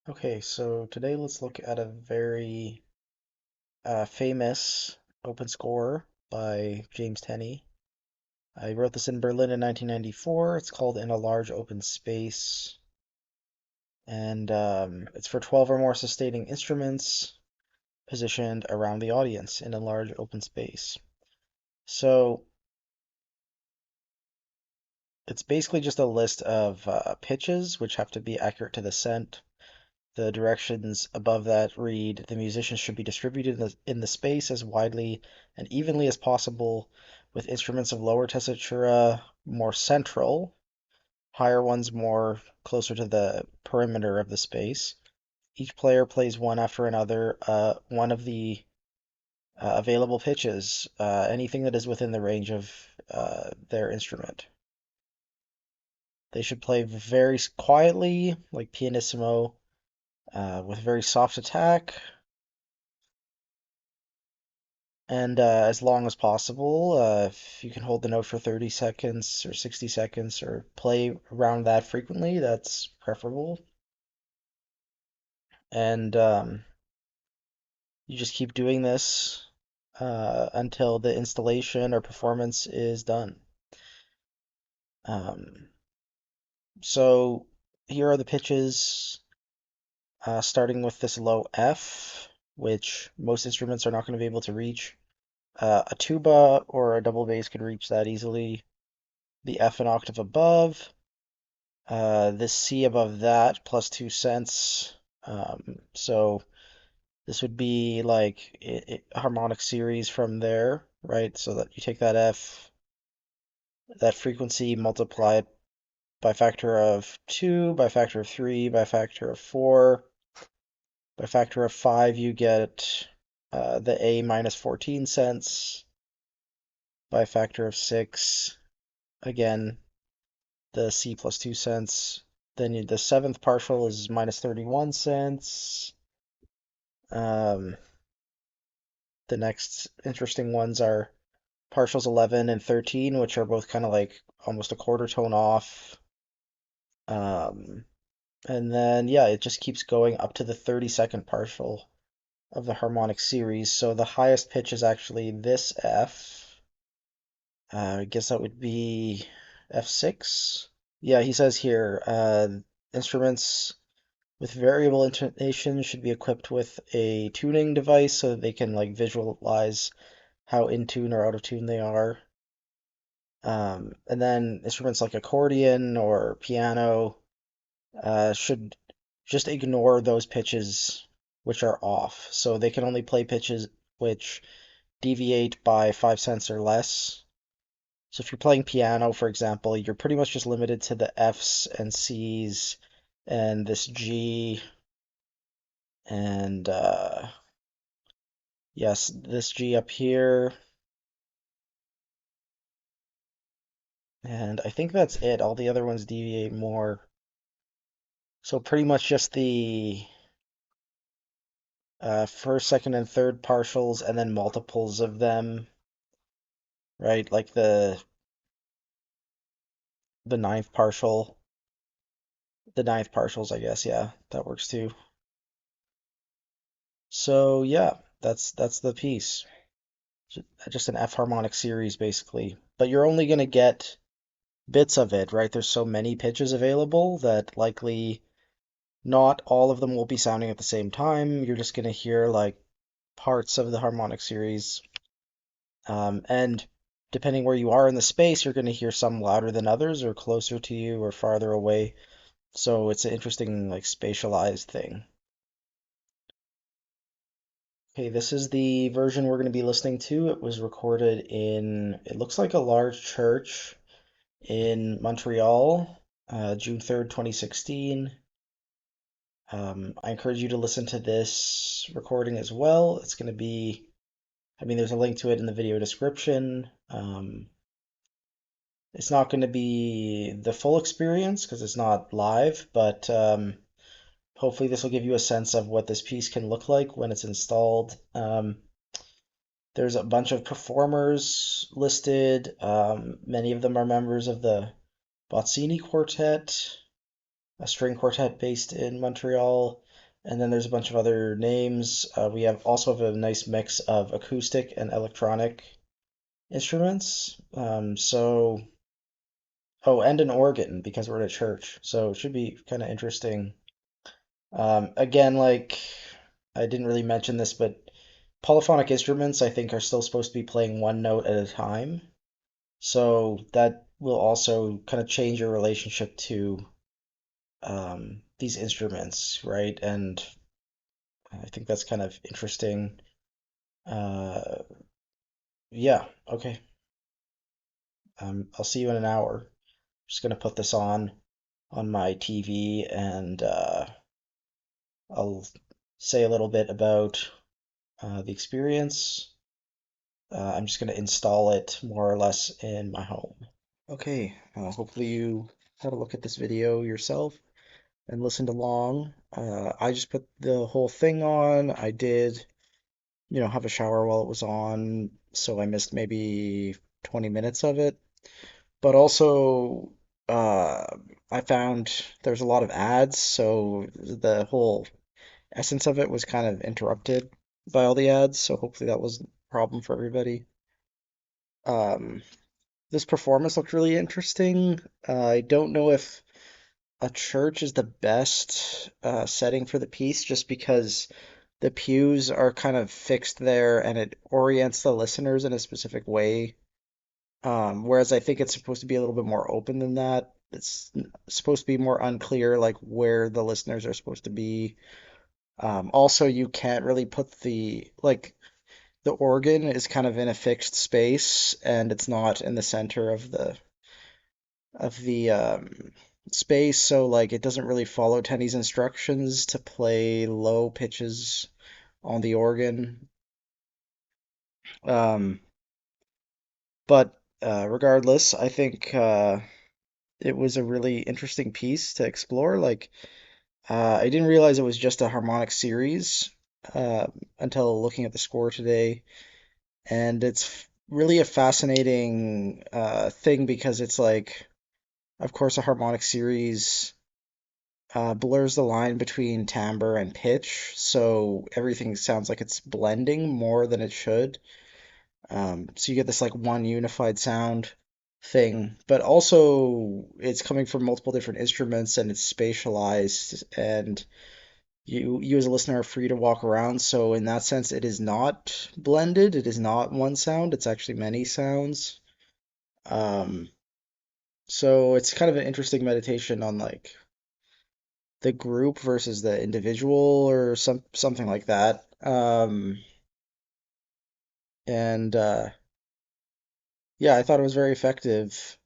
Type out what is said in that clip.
Okay, so today let's look at a very famous open score by James Tenney. I wrote this in Berlin in 1994. It's called In a Large Open Space, and it's for 12 or more sustaining instruments positioned around the audience in a large open space. So it's basically just a list of pitches which have to be accurate to the cent. The directions above that read, the musicians should be distributed in the space as widely and evenly as possible, with instruments of lower tessitura more central, higher ones more closer to the perimeter of the space. Each player plays one after another, one of the available pitches, anything that is within the range of their instrument. They should play very quietly, like pianissimo, with very soft attack, and as long as possible. If you can hold the note for 30 seconds or 60 seconds or play around that frequently, that's preferable. And you just keep doing this until the installation or performance is done. Um, so here are the pitches, starting with this low F, which most instruments are not going to be able to reach. A tuba or a double bass could reach that easily. The F an octave above, this C above that plus 2 cents. So this would be like a harmonic series from there, right? So that you take that F, that frequency, multiply it by factor of 2, by factor of 3, by factor of 4, by factor of 5, you get the A minus 14 cents, by factor of 6, again, the C plus 2 cents. Then the seventh partial is minus 31 cents. Um, the next interesting ones are partials 11 and 13, which are both kind of like almost a quarter tone off. Um, and then, yeah, it just keeps going up to the 32nd partial of the harmonic series. So the highest pitch is actually this F. I guess that would be F6. Yeah, he says here, instruments with variable intonation should be equipped with a tuning device so that they can like visualize how in tune or out of tune they are. And then instruments like accordion or piano should just ignore those pitches which are off. So they can only play pitches which deviate by 5 cents or less. So if you're playing piano, for example, you're pretty much just limited to the Fs and Cs and this G and yes, this G up here. And I think that's it. All the other ones deviate more. So pretty much just the first, second, and third partials, and then multiples of them, right? Like the ninth partial, the ninth partials, I guess. Yeah, that works too. So yeah, that's the piece. Just an F harmonic series, basically. But you're only gonna get bits of it, right? There's so many pitches available that likely not all of them will be sounding at the same time. You're just gonna hear like parts of the harmonic series. And depending where you are in the space, you're going to hear some louder than others, or closer to you, or farther away. So it's an interesting, like, spatialized thing. Okay, this is the version we're going to be listening to. It was recorded in, it looks like a large church in Montreal, June 3rd, 2016. I encourage you to listen to this recording as well. It's going to be, I mean, there's a link to it in the video description. It's not going to be the full experience because it's not live, but hopefully this will give you a sense of what this piece can look like when it's installed. There's a bunch of performers listed. Many of them are members of the Bozzini Quartet, a string quartet based in Montreal. And then there's a bunch of other names. We have also have a nice mix of acoustic and electronic instruments. Oh, and an organ because we're at a church. So it should be kind of interesting. Again, like I didn't really mention this, but polyphonic instruments I think are still supposed to be playing one note at a time. So that will also kind of change your relationship to these instruments, right? And I think that's kind of interesting. Uh, yeah, okay. I'll see you in an hour. Just gonna put this on my TV and I'll say a little bit about the experience. I'm just gonna install it more or less in my home. Okay, hopefully you had a look at this video yourself and listened along. I just put the whole thing on. I did, have a shower while it was on, so I missed maybe 20 minutes of it. But also, uh, I found there's a lot of ads, so the whole essence of it was kind of interrupted by all the ads. So hopefully that wasn't a problem for everybody. Um, this performance looked really interesting. I don't know if a church is the best setting for the piece, just because the pews are kind of fixed there and it orients the listeners in a specific way. Whereas I think it's supposed to be a little bit more open than that. It's supposed to be more unclear, like where the listeners are supposed to be. Also, you can't really put the organ is kind of in a fixed space and it's not in the center of the space, so like it doesn't really follow Tenney's instructions to play low pitches on the organ. Um, but regardless, I think it was a really interesting piece to explore. Like, I didn't realize it was just a harmonic series uh, until looking at the score today, and it's really a fascinating thing because it's like, of course, a harmonic series blurs the line between timbre and pitch, so everything sounds like it's blending more than it should. So you get this like one unified sound thing, but also it's coming from multiple different instruments and it's spatialized, and you as a listener are free to walk around. So in that sense, it is not blended. It is not one sound. It's actually many sounds. Um, so it's kind of an interesting meditation on like the group versus the individual or something like that. And yeah, I thought it was very effective.